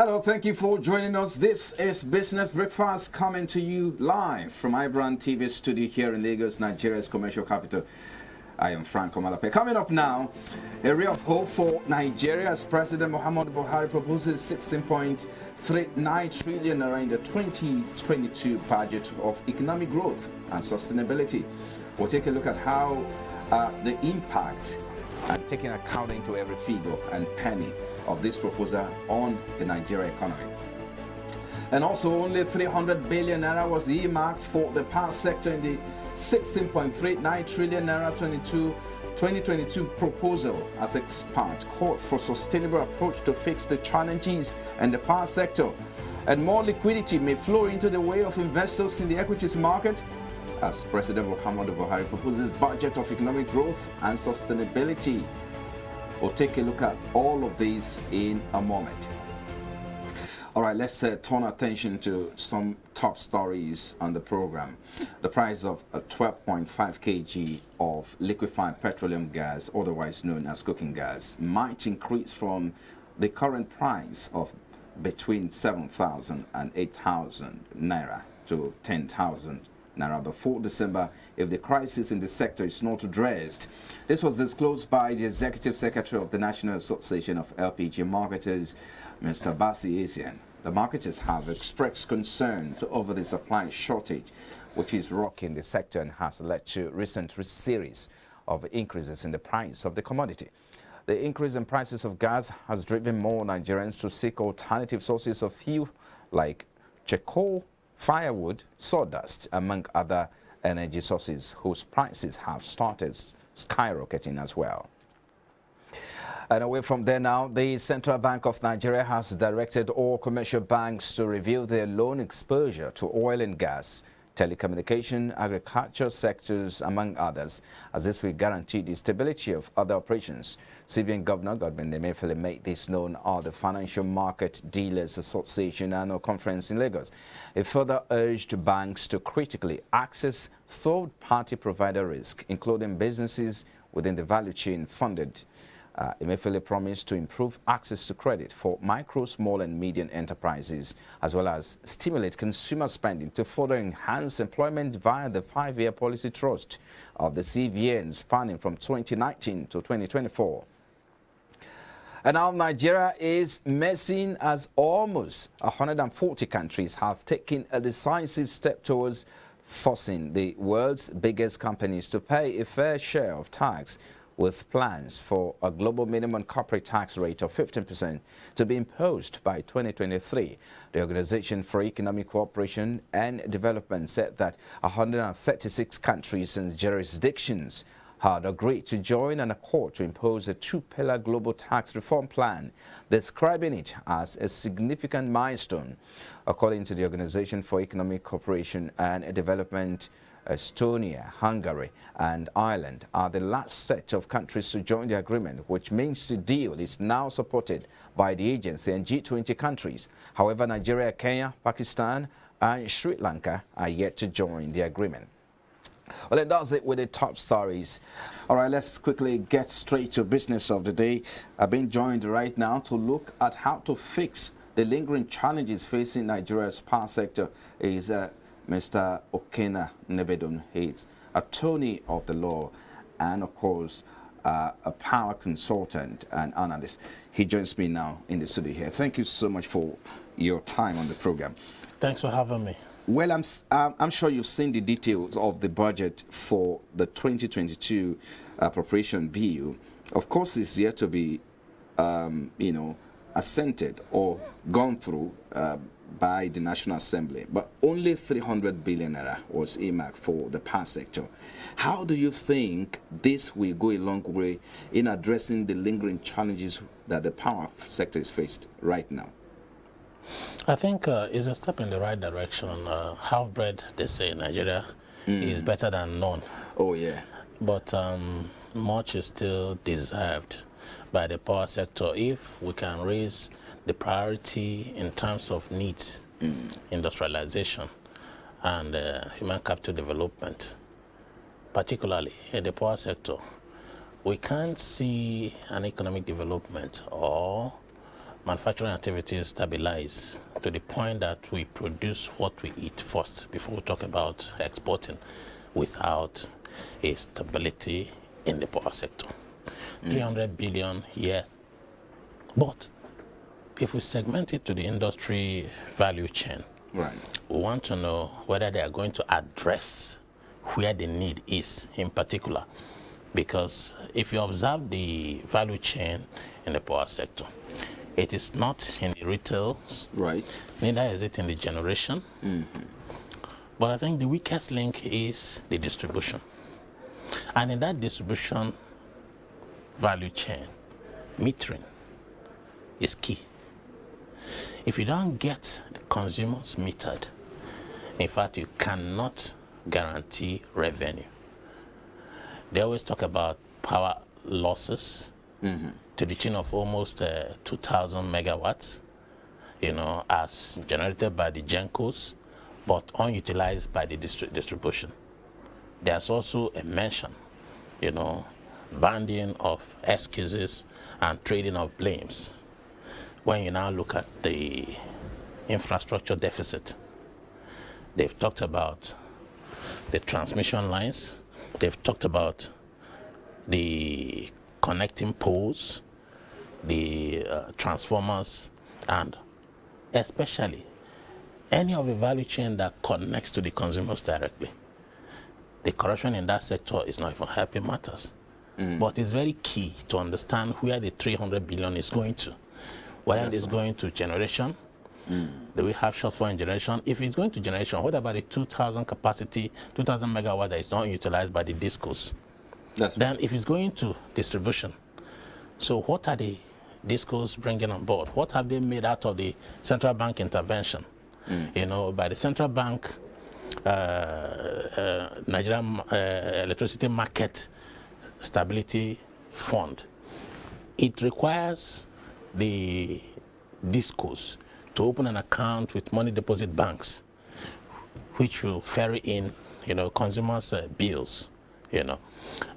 Hello, thank you for joining us. This is Business Breakfast coming to you live from iBrandTV studio here in Lagos, Nigeria's commercial capital. I am Frank Omalape. Coming up now, a ray of hope for Nigeria as President Muhammadu Buhari proposes 16.39 trillion naira in the 2022 budget of economic growth and sustainability. We'll take a look at how the impact and taking account into every figure and penny of this proposal on the Nigeria economy. And also only 300 billion naira was earmarked for the power sector in the 16.39 trillion naira 2022 proposal as experts called for sustainable approach to fix the challenges in the power sector. And more liquidity may flow into the way of investors in the equities market as President Muhammadu Buhari proposes budget of economic growth and sustainability. We'll take a look at all of these in a moment. All right, let's turn attention to some top stories on the program. The price of a 12.5 kg of liquefied petroleum gas, otherwise known as cooking gas, might increase from the current price of between 7,000 and 8,000 naira to 10,000 naira before December if the crisis in the sector is not addressed. This was disclosed by the Executive Secretary of the National Association of LPG Marketers, Mr. Basi Asian. The marketers have expressed concerns over the supply shortage, which is rocking the sector and has led to recent series of increases in the price of the commodity. The increase in prices of gas has driven more Nigerians to seek alternative sources of fuel like charcoal, firewood, sawdust, among other energy sources whose prices have started skyrocketing as well. And away from there now, the Central Bank of Nigeria has directed all commercial banks to review their loan exposure to oil and gas, telecommunication, agriculture sectors, among others, as this will guarantee the stability of other operations. CBN Governor Godwin Emefiele made this known at the Financial Market Dealers Association annual conference in Lagos. He further urged banks to critically assess third-party provider risk, including businesses within the value chain funded. Emefiele promised to improve access to credit for micro, small and medium enterprises, as well as stimulate consumer spending to further enhance employment via the 5-year policy trust of the CBN spanning from 2019 to 2024. And now Nigeria is messing as almost 140 countries have taken a decisive step towards forcing the world's biggest companies to pay a fair share of tax, with plans for a global minimum corporate tax rate of 15% to be imposed by 2023. The Organization for Economic Cooperation and Development said that 136 countries and jurisdictions had agreed to join an accord to impose a two-pillar global tax reform plan, describing it as a significant milestone. According to the Organization for Economic Cooperation and Development, Estonia, Hungary and Ireland are the last set of countries to join the agreement, which means the deal is now supported by the agency and G20 countries. However, Nigeria, Kenya, Pakistan and Sri Lanka are yet to join the agreement. Well, that does it with the top stories. All right, let's quickly get straight to business of the day. I've been joined right now to look at how to fix the lingering challenges facing Nigeria's power sector is Mr. Okena Nebedon. He's attorney of the law and, of course, a power consultant and analyst. He joins me now in the studio here. Thank you so much for your time on the program. Thanks for having me. Well, I'm sure you've seen the details of the budget for the 2022 appropriation bill. Of course, it's yet to be, assented or gone through by the National Assembly, but only 300 billion naira was earmarked for the power sector. How do you think this will go a long way in addressing the lingering challenges that the power sector is faced right now? I think it's a step in the right direction. Half-bred, they say in Nigeria, is better than none. Oh, yeah. But much is still deserved by the power sector if we can raise the priority in terms of needs, industrialization, and human capital development, particularly in the power sector. We can't see an economic development or manufacturing activities stabilize to the point that we produce what we eat first before we talk about exporting, without a stability in the power sector. 300 billion here. But if we segment it to the industry value chain, right, we want to know whether they are going to address where the need is in particular. Because if you observe the value chain in the power sector, it is not in the retail, right, neither is it in the generation. But I think the weakest link is the distribution. And in that distribution value chain, metering is key. If you don't get the consumers metered, in fact, you cannot guarantee revenue. They always talk about power losses to the tune of almost 2,000 megawatts, as generated by the GENCOs, but unutilized by the distribution. There's also a mention, banding of excuses and trading of blames. When you now look at the infrastructure deficit, they've talked about the transmission lines, they've talked about the connecting poles, the transformers, and especially any of the value chain that connects to the consumers directly. The corruption in that sector is not even helping matters. But it's very key to understand where the 300 billion is going to. Whether it is going to generation, do we have shortfall in generation? If it's going to generation, what about the 2,000 capacity, 2,000 megawatt that is not utilized by the discos? Then if it's going to distribution, so what are the discos bringing on board? What have they made out of the central bank intervention? By the central bank, Nigerian Electricity Market Stability Fund. It requires the discos to open an account with money deposit banks, which will ferry in, consumers' bills,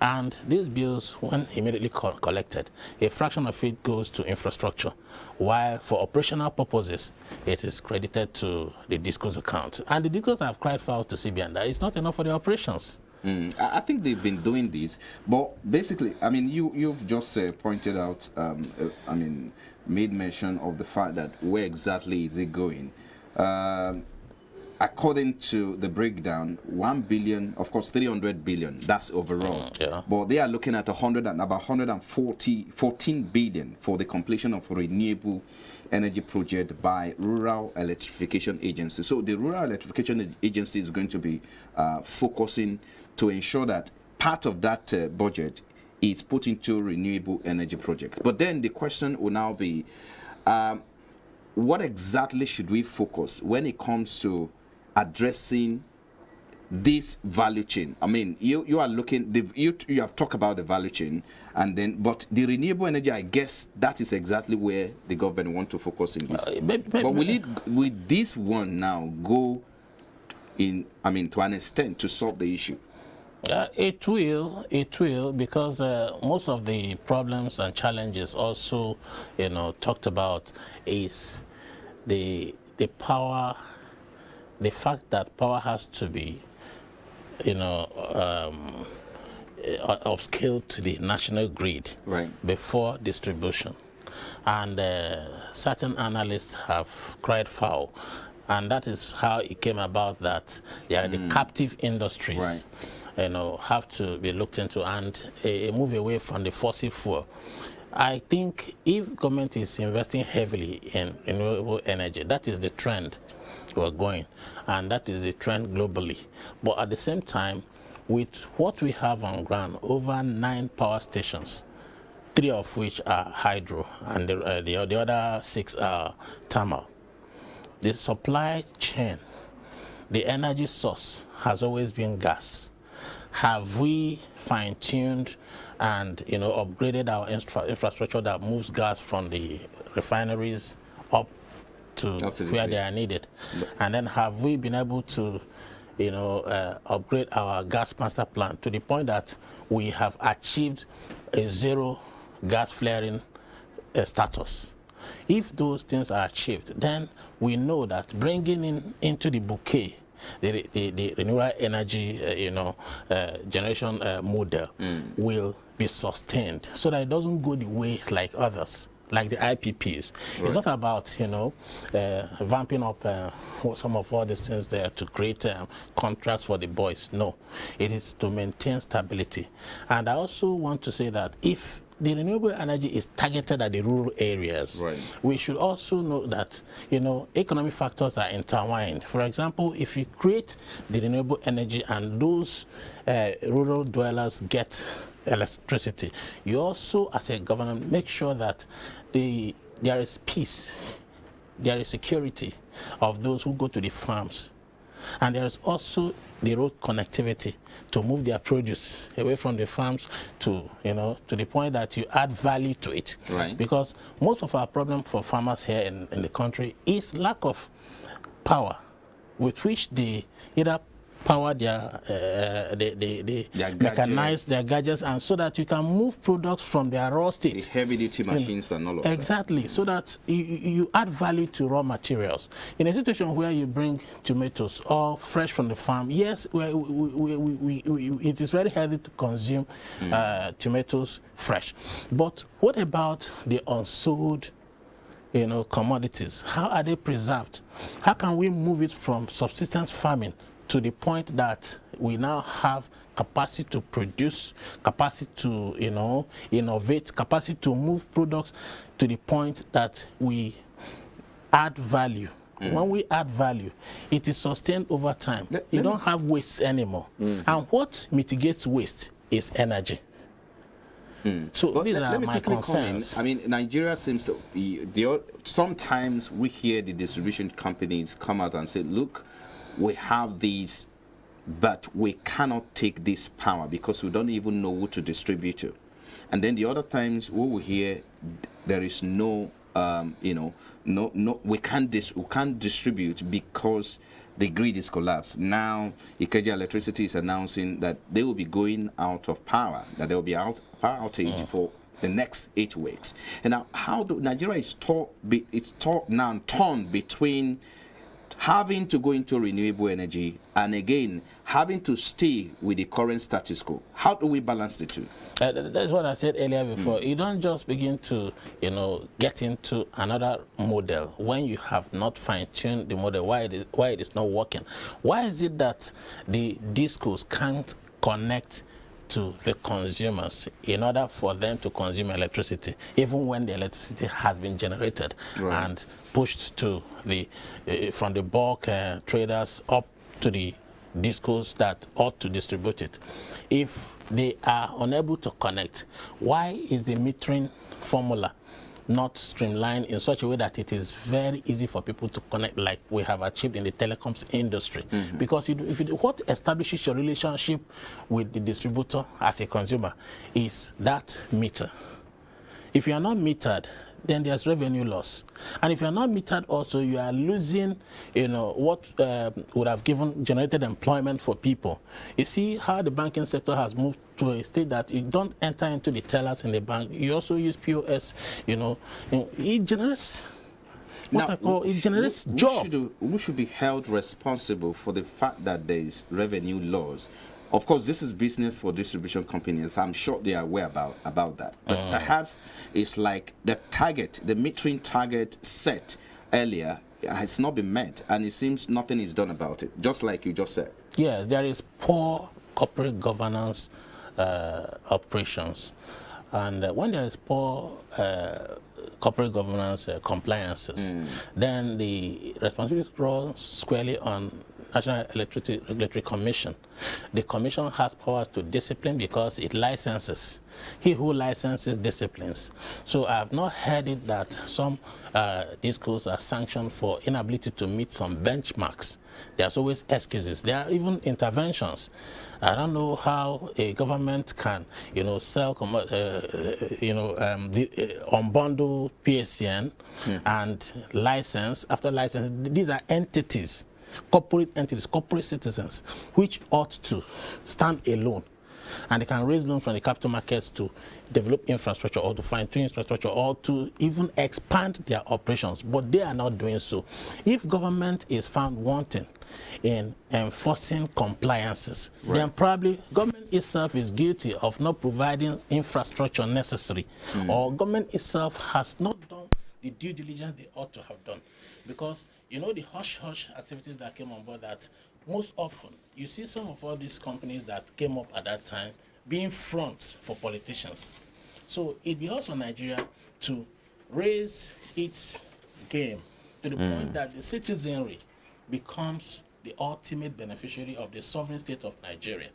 And these bills, when immediately collected, a fraction of it goes to infrastructure, while for operational purposes, it is credited to the discos account. And the discos have cried foul to CBN that it's not enough for the operations. I think they've been doing this, but basically, you've just pointed out, made mention of the fact that where exactly is it going? According to the breakdown, 1 billion, of course, 300 billion, that's overall. But they are looking at about 14 billion for the completion of renewable energy project by Rural Electrification Agency. So the Rural Electrification Agency is going to be focusing to ensure that part of that budget is put into renewable energy projects. But then the question will now be, what exactly should we focus when it comes to addressing this value chain? You are looking, you have talked about the value chain, but the renewable energy, I guess that is exactly where the government want to focus in this. But will this one now go in, to an extent to solve the issue? It will, because most of the problems and challenges also, talked about is the power, the fact that power has to be, upscaled to the national grid before distribution. And certain analysts have cried foul. And that is how it came about that the captive industries have to be looked into and move away from the fossil fuel. I think if government is investing heavily in renewable energy, that is the trend we're going, and that is the trend globally. But at the same time, with what we have on ground, over 9 power stations, 3 of which are hydro, and the other 6 are thermal. The supply chain, the energy source has always been gas. Have we fine-tuned and upgraded our infrastructure that moves gas from the refineries up to where they are needed? And then have we been able to upgrade our gas master plan to the point that we have achieved a zero gas flaring status? If those things are achieved, then we know that bringing into the bouquet the renewable energy, generation model will be sustained, so that it doesn't go the way like others, like the IPPs. Right. It's not about, vamping up some of all these things there to create contracts for the boys. No, it is to maintain stability. And I also want to say that if the renewable energy is targeted at the rural areas, right, we should also know that, economic factors are intertwined. For example, if you create the renewable energy and those rural dwellers get electricity, you also, as a government, make sure that there is peace, there is security of those who go to the farms. And there is also the road connectivity to move their produce away from the farms to the point that you add value to it. Right. Because most of our problem for farmers here in the country is lack of power with which they either power their mechanize their gadgets, and so that you can move products from their raw state. The heavy duty machines and all of that. Exactly, so that you add value to raw materials. In a situation where you bring tomatoes all fresh from the farm, yes, it is very healthy to consume tomatoes fresh. But what about the unsold commodities? How are they preserved? How can we move it from subsistence farming to the point that we now have capacity to produce, capacity to innovate, capacity to move products to the point that we add value? When we add value, it is sustained over time. You don't have waste anymore. And what mitigates waste is energy. So these are my concerns. I mean, Nigeria seems to sometimes we hear the distribution companies come out and say, look, we have these, but we cannot take this power because we don't even know who to distribute to. And then the other times we will hear there is no, we can't distribute because the grid is collapsed. Now, Ikeja Electricity is announcing that they will be going out of power, that there will be power outage for the next 8 weeks. And now, how do Nigeria is torn between having to go into renewable energy and again having to stay with the current status quo? How do we balance the two? That's what I said earlier before. You don't just begin to get into another model when you have not fine-tuned the model, why it is not working. Why is it that the discos can't connect to the consumers in order for them to consume electricity, even when the electricity has been generated and pushed to from the bulk traders up to the discos that ought to distribute it? If they are unable to connect, why is the metering formula not streamlined in such a way that it is very easy for people to connect, like we have achieved in the telecoms industry? Because what establishes your relationship with the distributor as a consumer is that meter. If you are not metered, then there's revenue loss. And if you're not metered also, you are losing, what would have generated employment for people. You see how the banking sector has moved to a state that you don't enter into the tellers in the bank. You also use POS, it generates jobs. Who should be held responsible for the fact that there is revenue loss? Of course, this is business for distribution companies. I'm sure they are aware about that. But perhaps it's like the metering target set earlier has not been met, and it seems nothing is done about it, just like you just said. Yes, there is poor corporate governance operations. And when there is poor corporate governance compliances, then the responsibility runs squarely on National Electricity Regulatory Commission. The Commission has powers to discipline because it licenses. He who licenses disciplines. So I have not heard it that some discos are sanctioned for inability to meet some benchmarks. There's always excuses. There are even interventions. I don't know how a government can, sell, unbundle PSN and license after license. These are entities, corporate entities, corporate citizens, which ought to stand alone And they can raise loans from the capital markets to develop infrastructure or to fine-tune infrastructure or to even expand their operations, but they are not doing so. If government is found wanting in enforcing compliances, then probably government itself is guilty of not providing infrastructure necessary, or government itself has not done the due diligence they ought to have done. Because, you know, the hush-hush activities that came on board, that most often you see some of all these companies that came up at that time being fronts for politicians. So it behoves on Nigeria to raise its game to the point that the citizenry becomes the ultimate beneficiary of the sovereign state of Nigeria.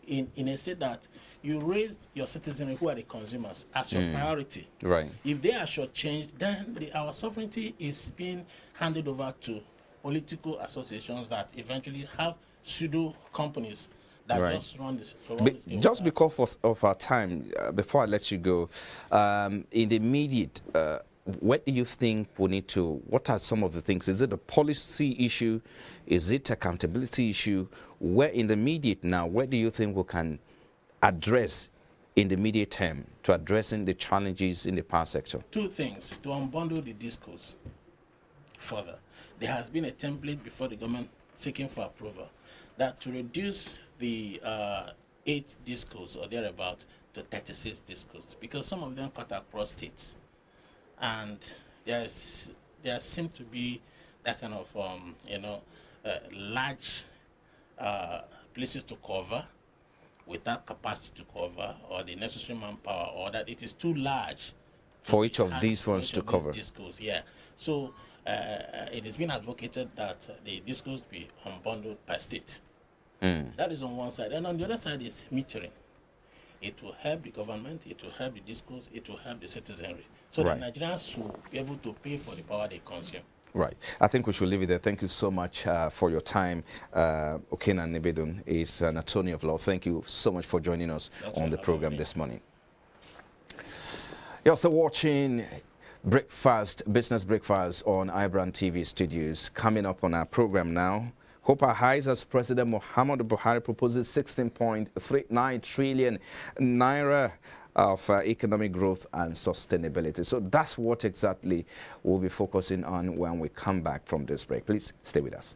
In a state that you raise your citizenry, who are the consumers, as your priority. Right. If they are shortchanged, then our sovereignty is being handed over to political associations that eventually have pseudo companies that just run this. Just because of our time, before I let you go, in the immediate, what do you think we need to, what are some of the things? Is it a policy issue? Is it accountability issue? Where in the immediate now, where do you think we can address in the immediate term to addressing the challenges in the power sector? Two things, to unbundle the discourse further. There has been a template before the government seeking for approval that to reduce the 8 discos or thereabout to 36 discos, because some of them cut across states. And there seems to be that kind of, large places to cover without capacity to cover, or the necessary manpower, or that it is too large for each of these ones to cover. Discos, yeah. So it has been advocated that the discos be unbundled per state. That is on one side. And on the other side is metering. It will help the government, it will help the discos, it will help the citizenry. So the Nigerians will be able to pay for the power they consume. Right. I think we should leave it there. Thank you so much for your time. Okena Nibedun is an attorney of law. Thank you so much for joining us on the program this morning. You're also watching Business Breakfast on iBrandTV studios. Coming up on our program now, hope our highs as President Muhammadu Buhari proposes 16.39 trillion naira of economic growth and sustainability. So that's what exactly we'll be focusing on when we come back from this break. Please stay with us.